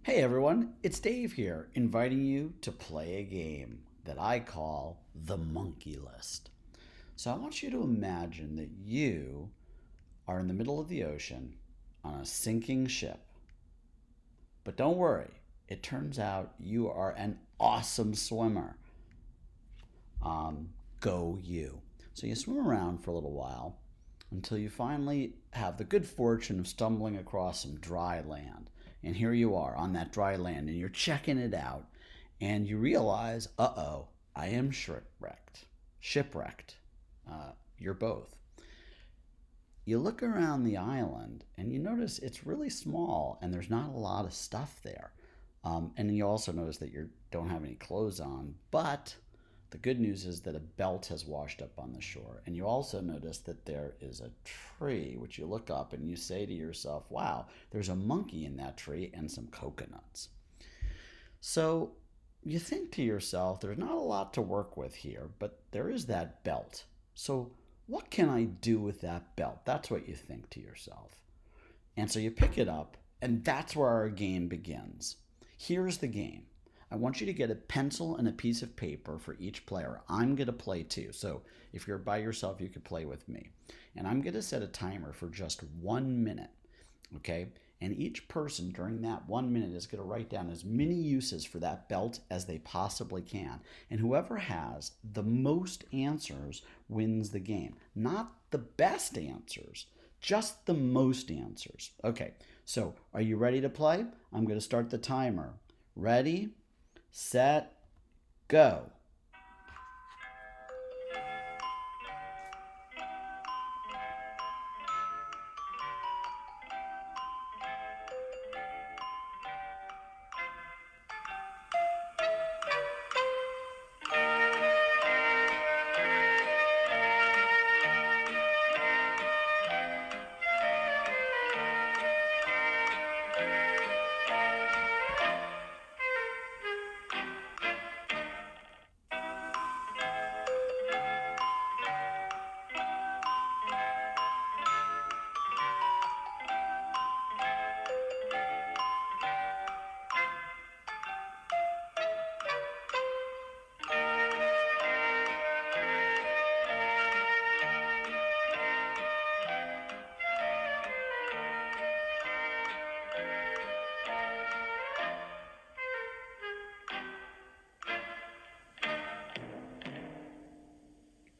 Hey everyone, it's Dave here, inviting you to play a game that I call the Monkey List. So I want you to imagine that you are in the middle of the ocean on a sinking ship. But don't worry, it turns out you are an awesome swimmer. Go you. So you swim around for a little while until you finally have the good fortune of stumbling across some dry land. And here you are on that dry land and you're checking it out and you realize, uh-oh, I am shipwrecked. Shipwrecked. You're both. You look around the island and you notice it's really small and there's not a lot of stuff there. And you also notice that you don't have any clothes on, but the good news is that a belt has washed up on the shore. And you also notice that there is a tree, which you look up and you say to yourself, wow, there's a monkey in that tree and some coconuts. So you think to yourself, there's not a lot to work with here, but there is that belt. So what can I do with that belt? That's what you think to yourself. And so you pick it up, and that's where our game begins. Here's the game. I want you to get a pencil and a piece of paper for each player. I'm going to play too. So if you're by yourself, you could play with me. And I'm going to set a timer for just 1 minute. Okay? And each person during that 1 minute is going to write down as many uses for that belt as they possibly can. And whoever has the most answers wins the game. Not the best answers, just the most answers. Okay, so are you ready to play? I'm going to start the timer. Ready, set, go.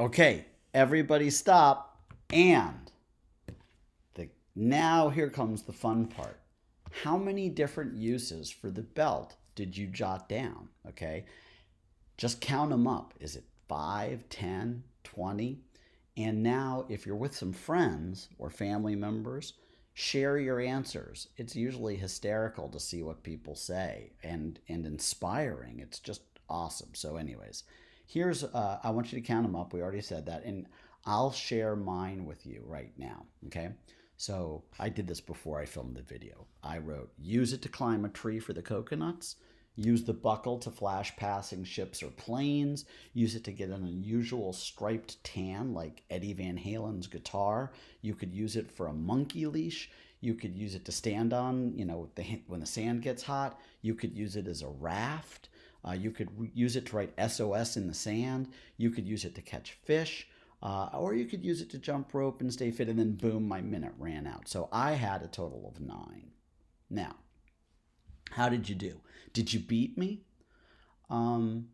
Okay, everybody stop. And now here comes the fun part. How many different uses for the belt did you jot down? Okay, just count them up. Is it 5, 10, 20? And now, if you're with some friends or family members, share your answers. It's usually hysterical to see what people say and inspiring. It's just awesome. So, anyways, here's I want you to count them up. We already said that, and I'll share mine with you right now. Okay. So I did this before I filmed the video. I wrote, use it to climb a tree for the coconuts. Use the buckle to flash passing ships or planes. Use it to get an unusual striped tan like Eddie Van Halen's guitar. You could use it for a monkey leash. You could use it to stand on, when the sand gets hot. You could use it as a raft. You could use it to write SOS in the sand. You could use it to catch fish. Or you could use it to jump rope and stay fit, and then boom, my minute ran out. So I had a total of 9. Now, how did you do? Did you beat me? And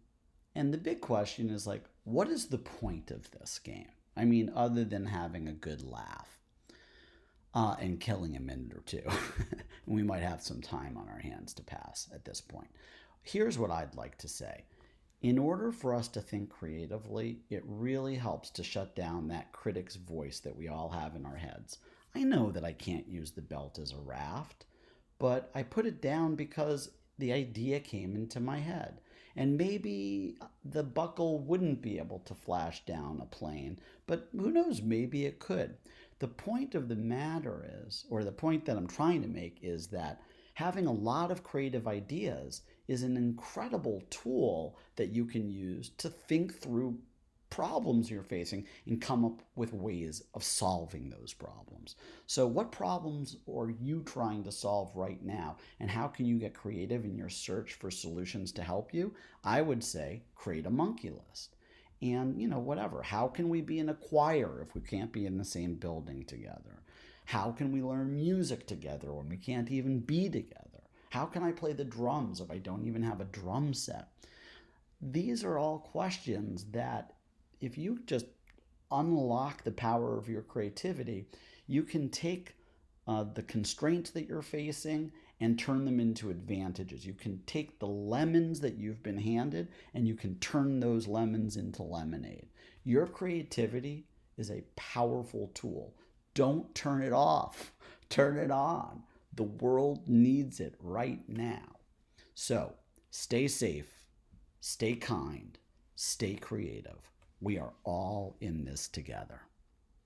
the big question is like, what is the point of this game? I mean, other than having a good laugh and killing a minute or two. We might have some time on our hands to pass at this point. Here's what I'd like to say. In order for us to think creatively, it really helps to shut down that critic's voice that we all have in our heads. I know that I can't use the belt as a raft, but I put it down because the idea came into my head. And maybe the buckle wouldn't be able to flash down a plane, but who knows, maybe it could. The point of the matter is, or the point that I'm trying to make is that having a lot of creative ideas is an incredible tool that you can use to think through problems you're facing and come up with ways of solving those problems. So, what problems are you trying to solve right now? And how can you get creative in your search for solutions to help you? I would say create a monkey list. And, whatever. How can we be in a choir if we can't be in the same building together? How can we learn music together when we can't even be together? How can I play the drums if I don't even have a drum set? These are all questions that, if you just unlock the power of your creativity, you can take the constraints that you're facing and turn them into advantages. You can take the lemons that you've been handed and you can turn those lemons into lemonade. Your creativity is a powerful tool. Don't turn it off, turn it on. The world needs it right now. So stay safe, stay kind, stay creative. We are all in this together.